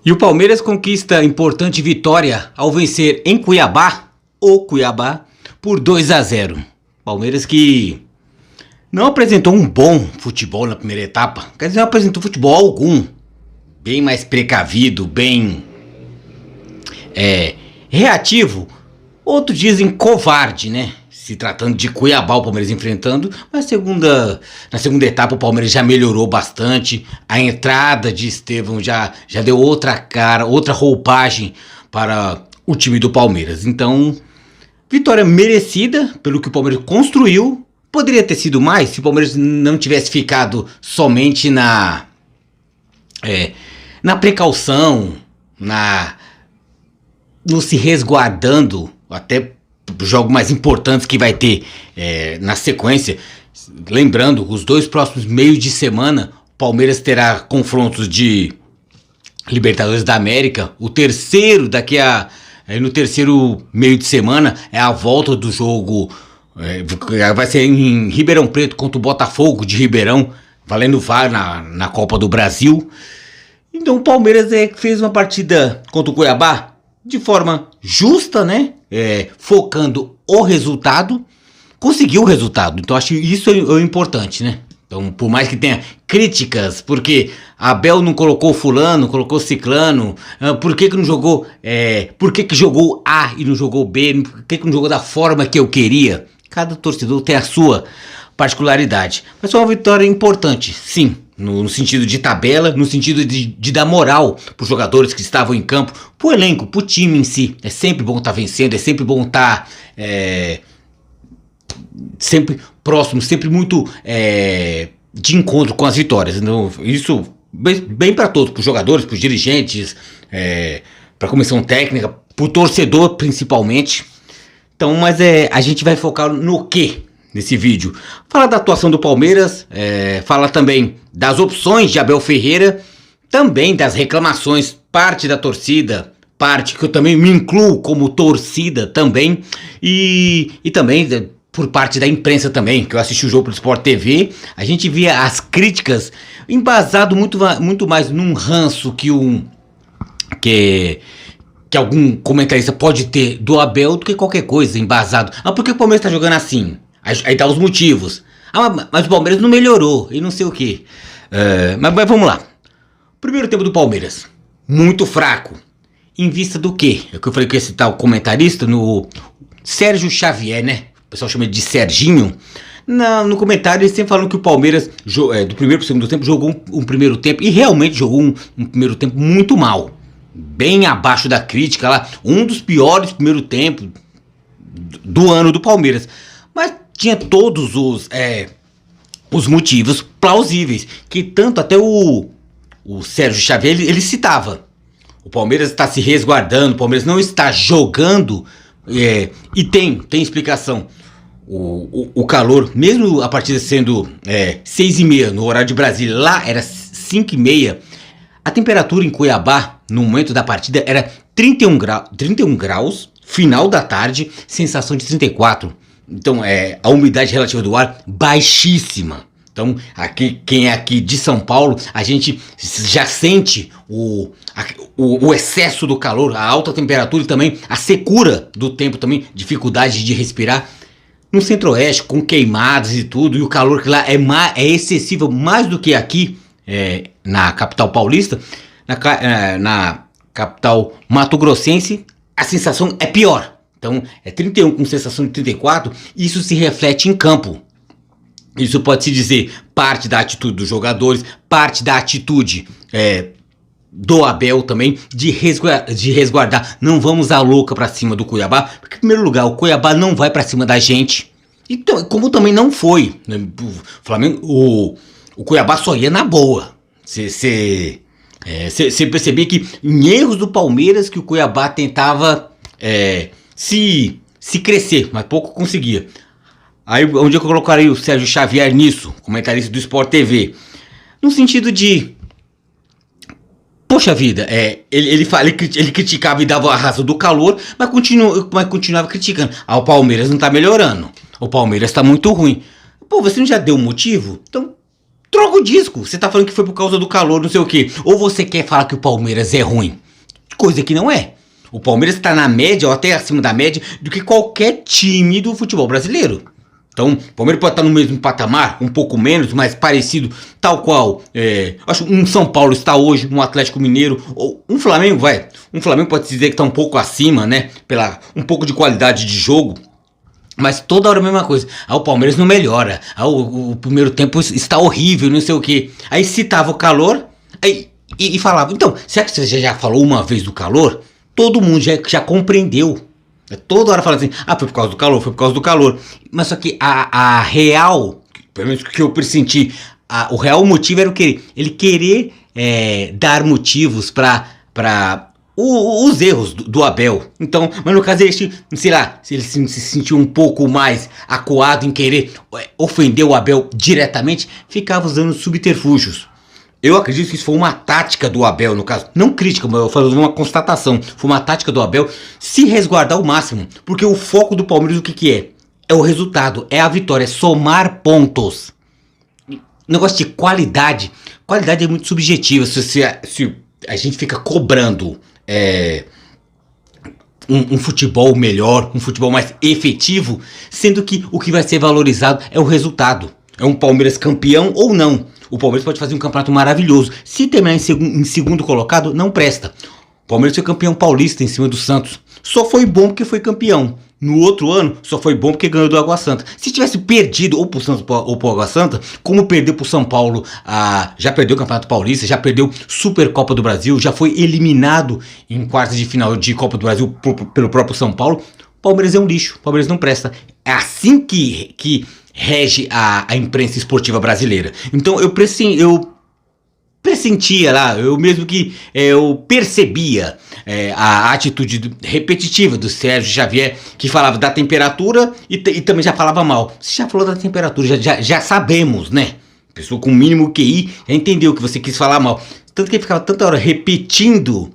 E o Palmeiras conquista importante vitória ao vencer em Cuiabá, o Cuiabá, por 2-0. Palmeiras que não apresentou um bom futebol na primeira etapa, quer dizer, não apresentou futebol algum. Bem mais precavido, bem reativo. Outros dizem covarde, né? Se tratando de Cuiabá, o Palmeiras enfrentando. Mas na segunda etapa o Palmeiras já melhorou bastante. A entrada de Estevão já deu outra cara, outra roupagem para o time do Palmeiras. Então, vitória merecida pelo que o Palmeiras construiu. Poderia ter sido mais se o Palmeiras não tivesse ficado somente na precaução, no se resguardando até jogos mais importantes que vai ter na sequência. Lembrando, os dois próximos meios de semana, o Palmeiras terá confrontos de Libertadores da América. O terceiro, no terceiro meio de semana, é a volta do jogo. Vai ser em Ribeirão Preto contra o Botafogo de Ribeirão, valendo VAR na Copa do Brasil. Então o Palmeiras fez uma partida contra o Cuiabá de forma justa, né? Focando o resultado, conseguiu o resultado. Então acho que isso é o importante, né? Então, por mais que tenha críticas, porque Abel não colocou fulano, colocou ciclano, por que não jogou, por que jogou A e não jogou B, por que não jogou da forma que eu queria? Cada torcedor tem a sua particularidade. Mas foi uma vitória importante, sim. No sentido de tabela, no sentido de dar moral para os jogadores que estavam em campo, para o elenco, para o time em si. É sempre bom estar vencendo, é sempre bom estar sempre próximo, sempre muito de encontro com as vitórias. Então, isso bem para todos, para os jogadores, para os dirigentes, para a comissão técnica, para o torcedor principalmente. Então, mas a gente vai focar no quê? Nesse vídeo, fala da atuação do Palmeiras, fala também das opções de Abel Ferreira, também das reclamações, parte da torcida, parte que eu também me incluo como torcida também, e também por parte da imprensa também, que eu assisti o jogo pelo Sport TV, a gente via as críticas embasado muito mais num ranço que algum comentarista pode ter do Abel do que qualquer coisa embasado. Por que o Palmeiras tá jogando assim? Aí dá os motivos. Mas o Palmeiras não melhorou e não sei o que. Mas vamos lá. Primeiro tempo do Palmeiras, muito fraco. Em vista do quê? É o que eu falei que ia citar o comentarista, no Sérgio Xavier, né? O pessoal chama de Serginho. No comentário eles sempre falam que o Palmeiras, do primeiro para o segundo tempo, jogou um primeiro tempo. E realmente jogou um primeiro tempo muito mal. Bem abaixo da crítica lá. Um dos piores primeiros tempos do ano do Palmeiras. Mas tinha todos os motivos plausíveis, que tanto até o Sérgio Xavier ele citava. O Palmeiras está se resguardando, o Palmeiras não está jogando, e tem explicação. O calor, mesmo a partida sendo 6h30 no horário de Brasília, lá era 5h30, a temperatura em Cuiabá, no momento da partida, era 31 graus, final da tarde, sensação de 34. Então, a umidade relativa do ar baixíssima. Então, quem é aqui de São Paulo, a gente já sente o excesso do calor, a alta temperatura e também a secura do tempo também, dificuldade de respirar. No Centro-Oeste, com queimadas e tudo, e o calor que lá é excessivo, mais do que aqui na capital paulista, na capital mato-grossense, a sensação é pior. Então, 31 com sensação de 34, isso se reflete em campo. Isso pode-se dizer parte da atitude dos jogadores, parte da atitude do Abel também, de resguardar. Não vamos à louca pra cima do Cuiabá, porque em primeiro lugar, o Cuiabá não vai pra cima da gente. Então, como também não foi, né? O Flamengo, o Cuiabá só ia na boa. Você percebia que em erros do Palmeiras que o Cuiabá tentava se crescer, mas pouco conseguia. Aí onde eu colocaria o Sérgio Xavier nisso, comentarista do Sport TV, no sentido de, poxa vida, ele criticava e dava a razão do calor, mas continuava criticando. O Palmeiras não tá melhorando, o Palmeiras tá muito ruim. Pô, você não já deu um motivo? Então troca o disco. Você tá falando que foi por causa do calor, não sei o quê. Ou você quer falar que o Palmeiras é ruim? Coisa que não é. O Palmeiras tá na média, ou até acima da média, do que qualquer time do futebol brasileiro. Então, o Palmeiras pode estar no mesmo patamar, um pouco menos, mas parecido, tal qual, acho um São Paulo está hoje, um Atlético Mineiro, ou um Flamengo, vai. Um Flamengo pode dizer que está um pouco acima, né, pela um pouco de qualidade de jogo, mas toda hora a mesma coisa. O Palmeiras não melhora, o primeiro tempo está horrível, não sei o que. Aí citava o calor, e falava, então, será que você já falou uma vez do calor? Todo mundo já compreendeu. Toda hora fala assim, foi por causa do calor, foi por causa do calor. Mas só que a real, pelo menos que eu pressenti, o real motivo era o quê? Ele querer dar motivos para os erros do Abel. Então, mas no caso ele, sei lá, se ele se sentiu um pouco mais acuado em querer ofender o Abel diretamente, ficava usando subterfúgios. Eu acredito que isso foi uma tática do Abel, no caso. Não crítica, mas eu falo uma constatação. Foi uma tática do Abel se resguardar ao máximo. Porque o foco do Palmeiras o que é? É o resultado, é a vitória, é somar pontos. Negócio de qualidade. Qualidade é muito subjetiva. Se a gente fica cobrando um futebol melhor, um futebol mais efetivo, sendo que o que vai ser valorizado é o resultado. É um Palmeiras campeão ou não. O Palmeiras pode fazer um campeonato maravilhoso. Se terminar em segundo colocado, não presta. O Palmeiras foi campeão paulista em cima do Santos. Só foi bom porque foi campeão. No outro ano, só foi bom porque ganhou do Água Santa. Se tivesse perdido ou pro Santos ou pro Água Santa, como perdeu pro São Paulo, já perdeu o Campeonato Paulista, já perdeu Supercopa do Brasil, já foi eliminado em quartas de final de Copa do Brasil pelo próprio São Paulo, o Palmeiras é um lixo. O Palmeiras não presta. É assim que rege a imprensa esportiva brasileira. Então eu pressentia lá, eu mesmo que eu percebia a atitude repetitiva do Sérgio Xavier, que falava da temperatura e também já falava mal. Você já falou da temperatura, já sabemos, né? Pessoa com mínimo QI já entendeu que você quis falar mal. Tanto que ele ficava tanta hora repetindo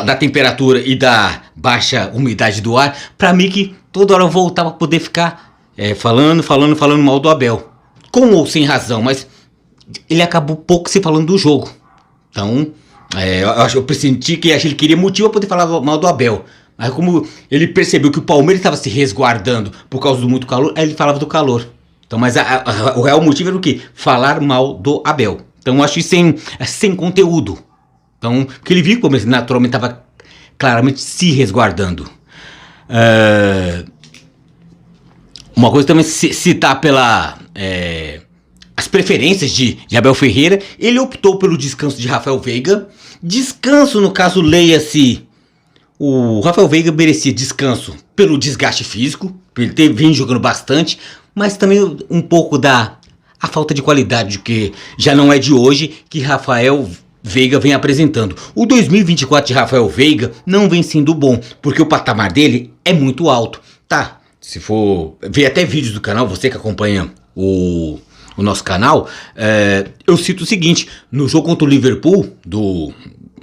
da temperatura e da baixa umidade do ar, pra mim que toda hora eu voltava pra poder ficar falando mal do Abel. Com ou sem razão, mas ele acabou pouco se falando do jogo. Então, eu pressenti que ele queria motivo pra poder falar mal do Abel. Mas como ele percebeu que o Palmeiras estava se resguardando por causa do muito calor, aí ele falava do calor. Então, mas o real motivo era o quê? Falar mal do Abel. Então eu acho isso sem conteúdo. Então, porque ele viu que o Palmeiras naturalmente estava claramente se resguardando. Uma coisa também citar as preferências de Abel Ferreira. Ele optou pelo descanso de Rafael Veiga. Descanso, no caso, leia-se. O Rafael Veiga merecia descanso pelo desgaste físico. Ele vem jogando bastante. Mas também um pouco a falta de qualidade, que já não é de hoje que Rafael Veiga vem apresentando. O 2024 de Rafael Veiga não vem sendo bom, porque o patamar dele é muito alto. Tá, se for ver até vídeos do canal, você que acompanha o nosso canal, eu cito o seguinte: no jogo contra o Liverpool,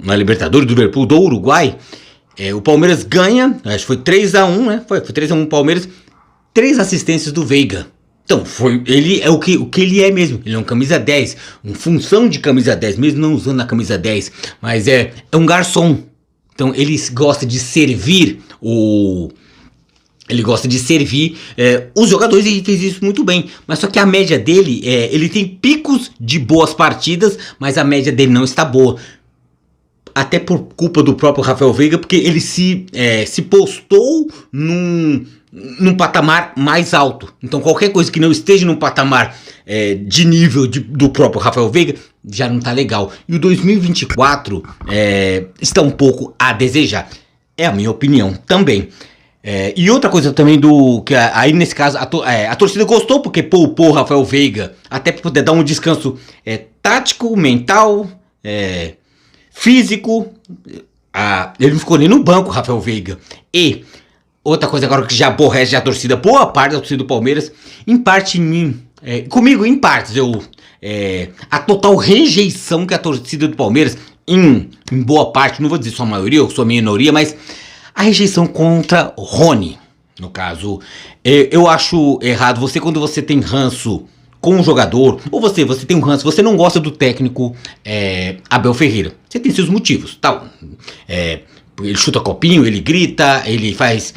na Libertadores do Liverpool do Uruguai, o Palmeiras ganha, acho que foi 3-1, né? Foi 3-1 o Palmeiras, 3 assistências do Veiga. Então, ele é o que ele é mesmo. Ele é um camisa 10, uma função de camisa 10, mesmo não usando a camisa 10, mas é um garçom. Então, ele gosta de servir os jogadores, e fez isso muito bem. Mas só que a média dele, ele tem picos de boas partidas, mas a média dele não está boa. Até por culpa do próprio Rafael Veiga, porque ele se postou num patamar mais alto. Então qualquer coisa que não esteja num patamar de nível do próprio Rafael Veiga já não tá legal. E o 2024 está um pouco a desejar. É a minha opinião também. E outra coisa também que aí nesse caso a torcida gostou porque poupou o Rafael Veiga até para poder dar um descanso tático, mental, físico. Ele não ficou nem no banco, Rafael Veiga. E outra coisa agora que já aborrece a torcida, boa parte da torcida do Palmeiras, em parte em mim, comigo em partes, a total rejeição que a torcida do Palmeiras, em boa parte, não vou dizer sua maioria ou sua minoria, mas a rejeição contra Rony. No caso, eu acho errado você, quando você tem ranço com um jogador, ou você tem um ranço, você não gosta do técnico Abel Ferreira. Você tem seus motivos, tal. Ele chuta copinho, ele grita, ele faz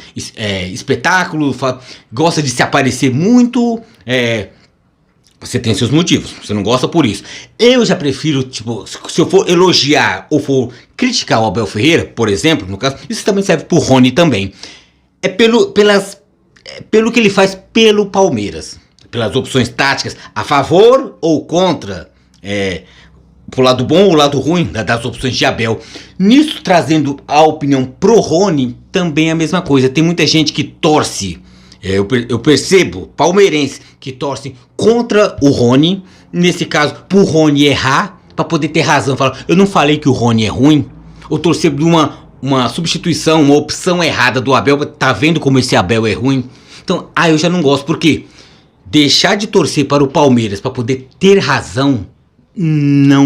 espetáculo, gosta de se aparecer muito. Você tem seus motivos, você não gosta por isso. Eu já prefiro, tipo, se eu for elogiar ou for criticar o Abel Ferreira, por exemplo, no caso, isso também serve pro Rony também. É pelo que ele faz pelo Palmeiras, pelas opções táticas, a favor ou contra, pro lado bom ou lado ruim das opções de Abel. Nisso, trazendo a opinião pro Rony, também é a mesma coisa. Tem muita gente que torce, eu percebo, palmeirense, que torce contra o Rony, nesse caso, pro Rony errar, pra poder ter razão, falar, eu não falei que o Rony é ruim, ou torcer de uma substituição, uma opção errada do Abel, tá vendo como esse Abel é ruim? Então, eu já não gosto, porque deixar de torcer para o Palmeiras para poder ter razão não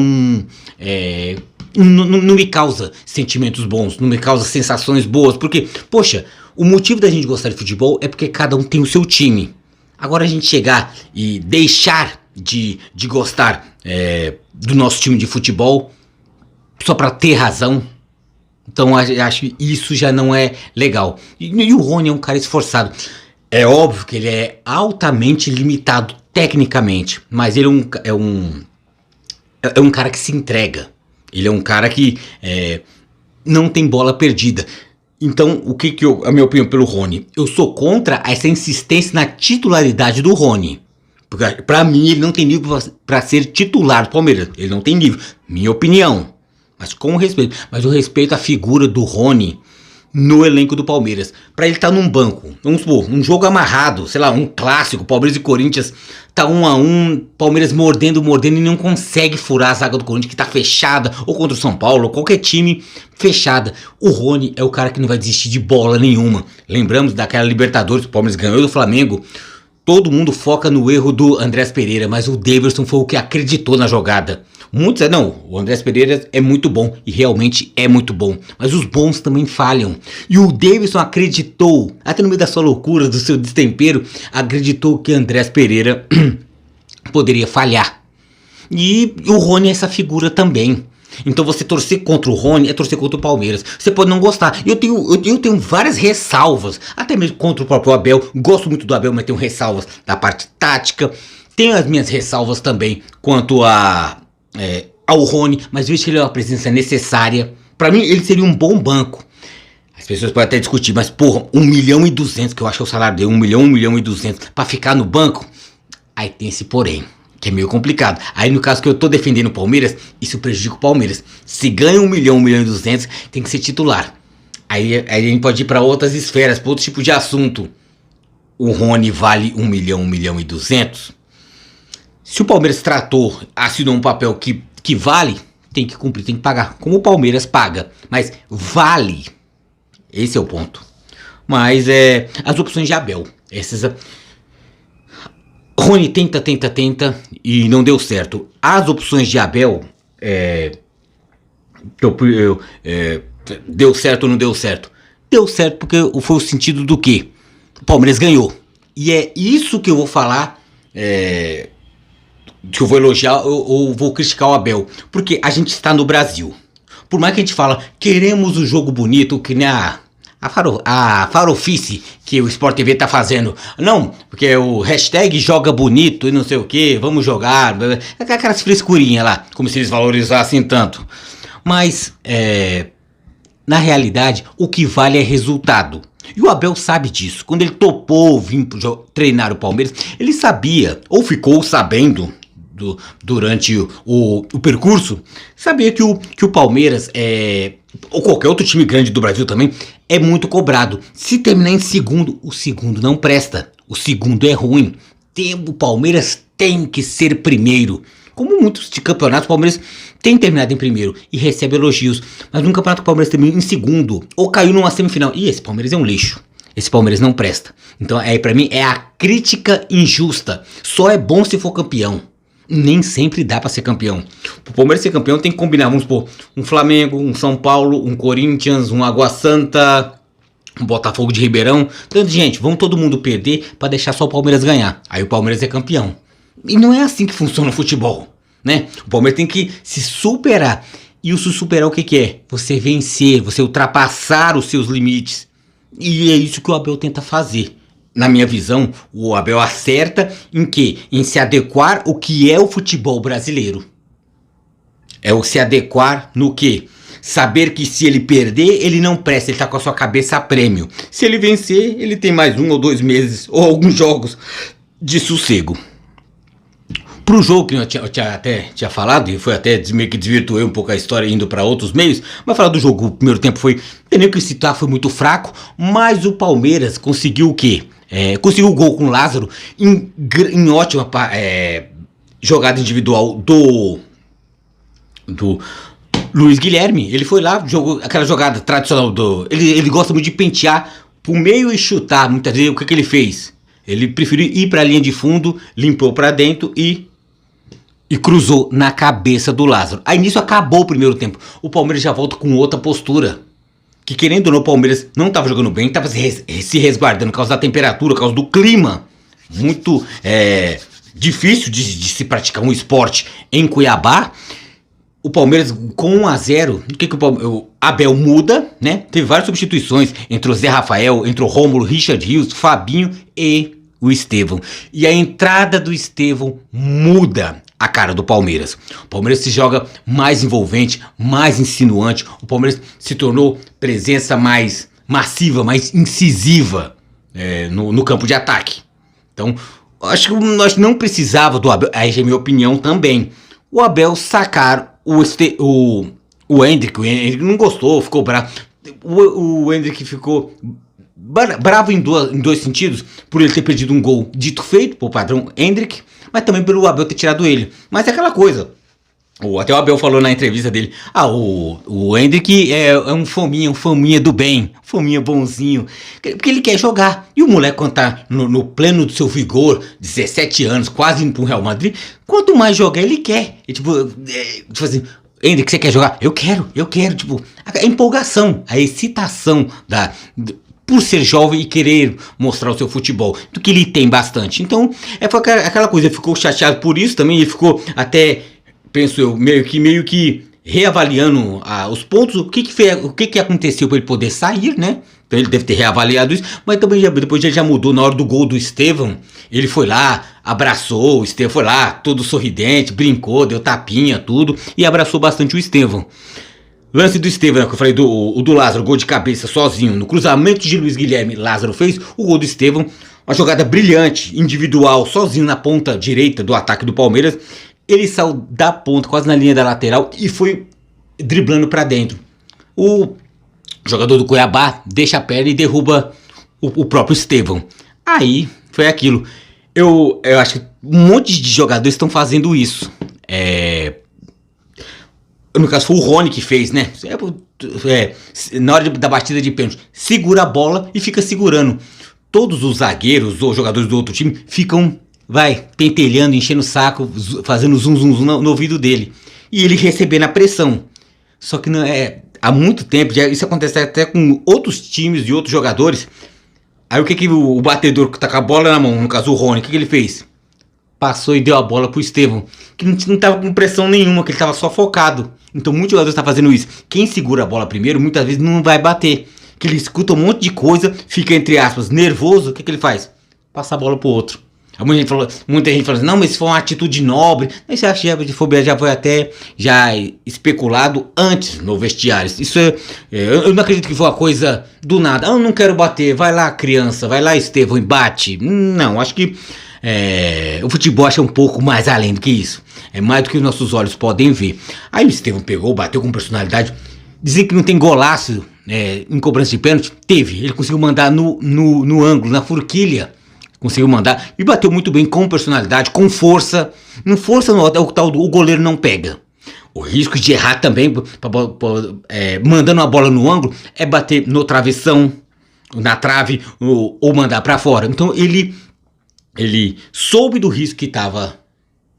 me causa sentimentos bons, não me causa sensações boas, porque, poxa, o motivo da gente gostar de futebol é porque cada um tem o seu time. Agora a gente chegar e deixar de gostar do nosso time de futebol só para ter razão, então acho que isso já não é legal. E o Rony é um cara esforçado. É óbvio que ele é altamente limitado tecnicamente, mas ele é um cara que se entrega. Ele é um cara que não tem bola perdida. Então, a minha opinião pelo Rony? Eu sou contra essa insistência na titularidade do Rony. Porque, pra mim, ele não tem nível pra ser titular do Palmeiras. Ele não tem nível. Minha opinião. Mas com respeito. Mas eu respeito a figura do Rony no elenco do Palmeiras. Pra ele estar num banco, vamos supor, um jogo amarrado, sei lá, um clássico, Palmeiras e Corinthians, tá 1-1, Palmeiras mordendo e não consegue furar a zaga do Corinthians, que tá fechada, ou contra o São Paulo, ou qualquer time fechada. O Rony é o cara que não vai desistir de bola nenhuma. Lembramos daquela Libertadores que o Palmeiras ganhou do Flamengo. Todo mundo foca no erro do Andrés Pereira, mas o Daverson foi o que acreditou na jogada. Muitos não, o Andrés Pereira é muito bom, e realmente é muito bom, mas os bons também falham. E o Daverson acreditou, até no meio da sua loucura, do seu destempero, acreditou que Andrés Pereira poderia falhar. E o Rony é essa figura também. Então você torcer contra o Rony é torcer contra o Palmeiras. Você pode não gostar. Eu tenho várias ressalvas, até mesmo contra o próprio Abel. Gosto muito do Abel, mas tenho ressalvas da parte tática. Tenho as minhas ressalvas também quanto ao Rony, mas vejo que ele é uma presença necessária. Pra mim, ele seria um bom banco. As pessoas podem até discutir, mas porra, 1.200.000, que eu acho que é o salário dele, 1.200.000, pra ficar no banco. Aí tem esse porém, que é meio complicado. Aí no caso que eu tô defendendo o Palmeiras, isso prejudica o Palmeiras. Se ganha 1.200.000, tem que ser titular. Aí a gente pode ir pra outras esferas, pra outro tipo de assunto. O Rony vale 1.200.000. Se o Palmeiras assinou um papel que vale, tem que cumprir, tem que pagar. Como o Palmeiras paga. Mas vale. Esse é o ponto. Mas as opções de Abel. Rony tenta e não deu certo. As opções de Abel, deu certo ou não deu certo? Deu certo porque foi o sentido do quê? O Palmeiras ganhou. E é isso que eu vou falar, que eu vou elogiar ou vou criticar o Abel. Porque a gente está no Brasil. Por mais que a gente fala, queremos o jogo bonito, que nem a farofice que o Sport TV tá fazendo. Não, porque é o hashtag joga bonito e não sei o que, vamos jogar. Aquelas frescurinhas lá, como se eles valorizassem tanto. Mas, na realidade, o que vale é resultado. E o Abel sabe disso. Quando ele topou vir treinar o Palmeiras, ele sabia, ou ficou sabendo, durante o percurso, sabia que o Palmeiras, ou qualquer outro time grande do Brasil também, é muito cobrado. Se terminar em segundo, o segundo não presta. O segundo é ruim. O Palmeiras tem que ser primeiro. Como muitos de campeonatos, o Palmeiras tem terminado em primeiro e recebe elogios. Mas no campeonato o Palmeiras terminou em segundo, ou caiu numa semifinal. E esse Palmeiras é um lixo. Esse Palmeiras não presta. Então, pra mim, é a crítica injusta. Só é bom se for campeão. Nem sempre dá pra ser campeão. Pro Palmeiras ser campeão tem que combinar, vamos supor, um Flamengo, um São Paulo, um Corinthians, um Água Santa, Botafogo de Ribeirão. Então, gente, vamos todo mundo perder pra deixar só o Palmeiras ganhar. Aí o Palmeiras é campeão. E não é assim que funciona o futebol, né? O Palmeiras tem que se superar. E o se superar o que é? Você vencer, você ultrapassar os seus limites. E é isso que o Abel tenta fazer. Na minha visão, o Abel acerta em quê? Em se adequar o que é o futebol brasileiro. É o se adequar no quê? Saber que se ele perder, ele não presta, ele tá com a sua cabeça a prêmio. Se ele vencer, ele tem mais 1 ou 2 meses, ou alguns jogos de sossego. Pro jogo que eu até tinha falado, e foi até meio que desvirtuei um pouco a história indo para outros meios, mas falar do jogo, o primeiro tempo foi, não tem nem o que citar, foi muito fraco, mas o Palmeiras conseguiu o quê? Conseguiu o gol com o Lázaro em ótima jogada individual do Luiz Guilherme. Ele foi lá, jogou aquela jogada tradicional ele gosta muito de pentear pro meio e chutar. Muitas vezes o que ele fez? Ele preferiu ir pra linha de fundo, limpou pra dentro e cruzou na cabeça do Lázaro. Aí nisso acabou o primeiro tempo. O Palmeiras já volta com outra postura. Que querendo ou não, o Palmeiras não estava jogando bem, estava se resguardando por causa da temperatura, por causa do clima. Muito difícil de se praticar um esporte em Cuiabá. O Palmeiras com 1-0, o que o Abel muda, né? Teve várias substituições entre o Zé Rafael, entre o Rômulo, Richard Rios, Fabinho e o Estevão. E a entrada do Estevão muda a cara do Palmeiras. O Palmeiras se joga mais envolvente, mais insinuante. O Palmeiras se tornou presença mais massiva, mais incisiva no campo de ataque. Então, acho que nós não precisava do Abel, aí já é minha opinião também. O Abel sacar o Hendrick não gostou, ficou bravo. O Hendrick ficou bravo em dois sentidos, por ele ter perdido um gol dito feito, por padrão Hendrick, mas também pelo Abel ter tirado ele. Mas é aquela coisa, até o Abel falou na entrevista dele, o Hendrick é um fominha do bem, fominha bonzinho, porque ele quer jogar. E o moleque, quando tá no pleno do seu vigor, 17 anos, quase indo pro Real Madrid, quanto mais jogar ele quer. E, tipo assim, Hendrick, você quer jogar? Eu quero, tipo, a empolgação, a excitação por ser jovem e querer mostrar o seu futebol, do que ele tem bastante. Então, foi aquela coisa, ele ficou chateado por isso também, ele ficou até, penso eu, meio que reavaliando os pontos, o que aconteceu para ele poder sair, né? Então ele deve ter reavaliado isso, mas também depois ele já mudou na hora do gol do Estevão. Ele foi lá, abraçou o Estevão, foi lá, todo sorridente, brincou, deu tapinha, tudo, e abraçou bastante o Estevão. Lance do Estevão, né, que eu falei do Lázaro, gol de cabeça sozinho, no cruzamento de Luiz Guilherme, Lázaro fez o gol do Estevão, uma jogada brilhante, individual, sozinho na ponta direita do ataque do Palmeiras. Ele saiu da ponta, quase na linha da lateral, e foi driblando pra dentro. O jogador do Cuiabá deixa a perna e derruba o próprio Estevão. Aí foi aquilo. Eu acho que um monte de jogadores estão fazendo isso. No caso foi o Rony que fez, né? Na hora da batida de pênalti, segura a bola e fica segurando. Todos os zagueiros ou jogadores do outro time ficam pentelhando, enchendo o saco, fazendo zum no ouvido dele. E ele recebendo a pressão. Só que não há muito tempo, isso acontece até com outros times e outros jogadores. Aí o que o batedor que tá com a bola na mão, no caso o Rony, o que ele fez? Passou e deu a bola pro Estevão, que não tava com pressão nenhuma, que ele tava só focado. Então muitos jogadores estão fazendo isso. Quem segura a bola primeiro, muitas vezes não vai bater. Que ele escuta um monte de coisa, fica entre aspas nervoso, o que ele faz? Passa a bola pro outro. Muita gente fala assim, não, mas isso foi uma atitude nobre. Mas você acha que já foi até especulado antes no vestiário. Isso eu não acredito que foi uma coisa do nada. Eu não quero bater, vai lá criança, vai lá Estevão e bate. Não, acho que o futebol acha um pouco mais além do que isso. É mais do que os nossos olhos podem ver. Aí o Estevão pegou, bateu com personalidade. Dizer que não tem golaço em cobrança de pênalti, teve. Ele conseguiu mandar no ângulo, na forquilha. Conseguiu mandar e bateu muito bem, com personalidade, com força. Não força no o tal o goleiro não pega. O risco de errar também, mandando a bola no ângulo, é bater no travessão, na trave ou mandar para fora. Então ele soube do risco que estava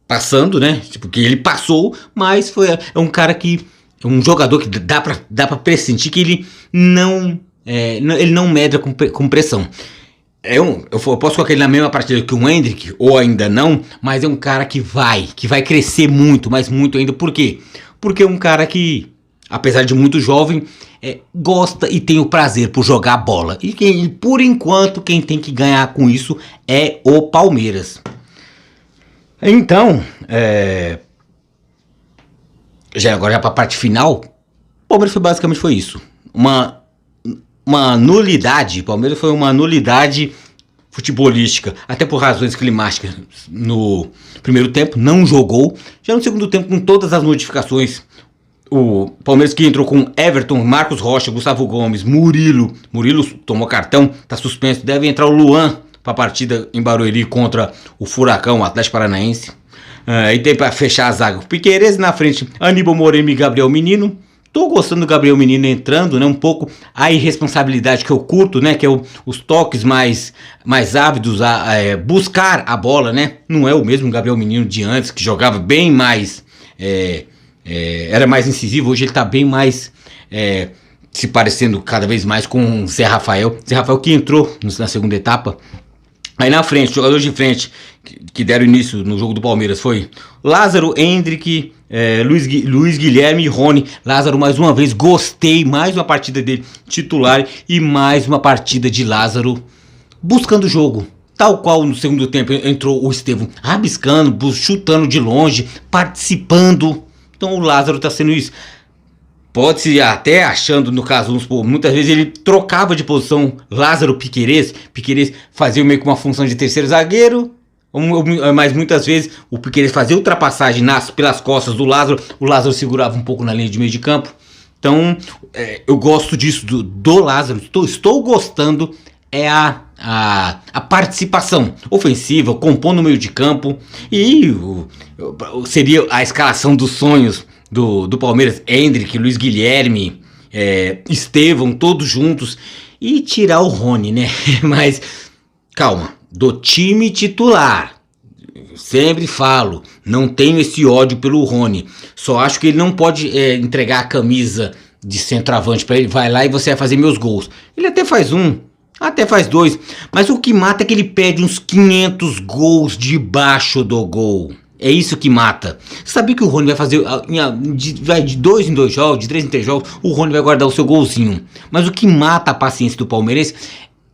passando, né? Porque ele passou, mas um cara que um jogador que dá para pressentir que ele não ele não medra com pressão. Eu posso colocar ele na mesma partida que o Endrick, ou ainda não, mas é um cara que vai crescer muito, mas muito ainda. Por quê? Porque é um cara que, apesar de muito jovem, gosta e tem o prazer por jogar bola. E por enquanto, quem tem que ganhar com isso é o Palmeiras. Então, agora já para a parte final, o Palmeiras basicamente foi isso. Uma nulidade. O Palmeiras foi uma nulidade futebolística, até por razões climáticas. No primeiro tempo não jogou. Já no segundo tempo, com todas as modificações, o Palmeiras que entrou com Everton, Marcos Rocha, Gustavo Gomes, Murilo tomou cartão, tá suspenso. Deve entrar o Luan para a partida em Barueri contra o Furacão, o Atlético Paranaense. E tem para fechar a zaga o Piquerez na frente, Aníbal Moreno e Gabriel Menino. Tô gostando do Gabriel Menino entrando, né? Um pouco a irresponsabilidade que eu curto, né? Que é os toques mais ávidos a buscar a bola, né? Não é o mesmo Gabriel Menino de antes, que jogava bem mais, era mais incisivo. Hoje ele tá bem mais se parecendo cada vez mais com o Zé Rafael. Zé Rafael que entrou na segunda etapa. Aí na frente, jogadores de frente que deram início no jogo do Palmeiras foi Lázaro, Endrick, Luiz Guilherme e Rony. Lázaro mais uma vez, gostei, mais uma partida dele titular e mais uma partida de Lázaro buscando o jogo. Tal qual no segundo tempo entrou o Estevão rabiscando, chutando de longe, participando. Então o Lázaro tá sendo isso. Pode-se até achando, no caso, muitas vezes ele trocava de posição Lázaro Piquerez fazia meio que uma função de terceiro zagueiro, mas muitas vezes o Piquerez fazia ultrapassagem pelas costas do Lázaro, o Lázaro segurava um pouco na linha de meio de campo. Então eu gosto disso do Lázaro, estou gostando a participação ofensiva, compondo no meio de campo, e seria a escalação dos sonhos do Palmeiras, Endrick, Luiz Guilherme, Estevão, todos juntos, e tirar o Rony, né? Mas calma, do time titular, sempre falo, não tenho esse ódio pelo Rony, só acho que ele não pode entregar a camisa de centroavante para ele, vai lá e você vai fazer meus gols. Ele até faz até faz 2, mas o que mata é que ele pede uns 500 gols debaixo do gol. É isso que mata. Sabia que o Rony vai fazer de 2 em 2 jogos, de 3 em 3 jogos, o Rony vai guardar o seu golzinho. Mas o que mata a paciência do palmeirense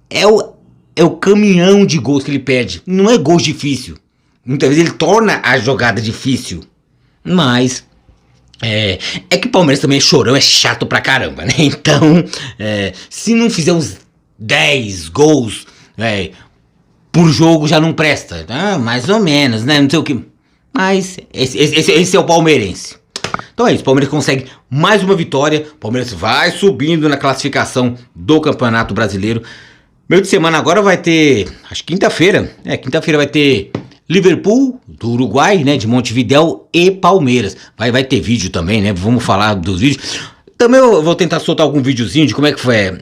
é o caminhão de gols que ele perde. Não é gols difícil. Muitas vezes ele torna a jogada difícil. Mas que o Palmeiras também é chorão, é chato pra caramba, né? Então, se não fizer uns 10 gols por jogo já não presta. Mais ou menos, né? Não sei o que. Mas esse é o palmeirense. Então é isso, o Palmeiras consegue mais uma vitória. O Palmeiras vai subindo na classificação do Campeonato Brasileiro. Meio de semana agora vai ter, acho que quinta-feira. Quinta-feira vai ter Liverpool do Uruguai, né, de Montevidéu, e Palmeiras. Vai ter vídeo também, né? Vamos falar dos vídeos. Também eu vou tentar soltar algum videozinho de como é que foi.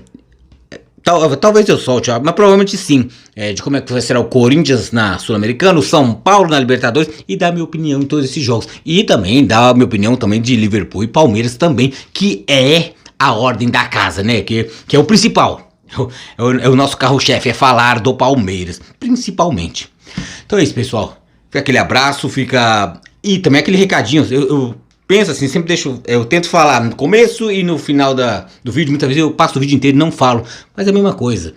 Talvez eu solte, mas provavelmente sim, de como é que será o Corinthians na Sul-Americana, o São Paulo na Libertadores, e dar minha opinião em todos esses jogos. E também dar a minha opinião também de Liverpool e Palmeiras também, que é a ordem da casa, né? Que é o principal. É o nosso carro-chefe, é falar do Palmeiras, principalmente. Então é isso, pessoal. Fica aquele abraço, e também aquele recadinho. Eu penso assim, sempre eu tento falar no começo e no final do vídeo. Muitas vezes eu passo o vídeo inteiro e não falo, mas é a mesma coisa.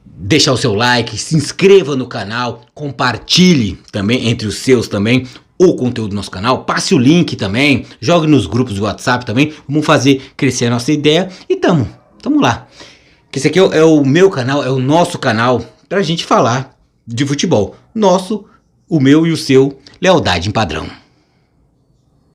Deixa o seu like, se inscreva no canal, compartilhe também entre os seus também o conteúdo do nosso canal, passe o link também, jogue nos grupos do WhatsApp também. Vamos fazer crescer a nossa ideia e tamo lá. Que esse aqui é o meu canal, é o nosso canal pra gente falar de futebol. O meu e o seu, lealdade em padrão.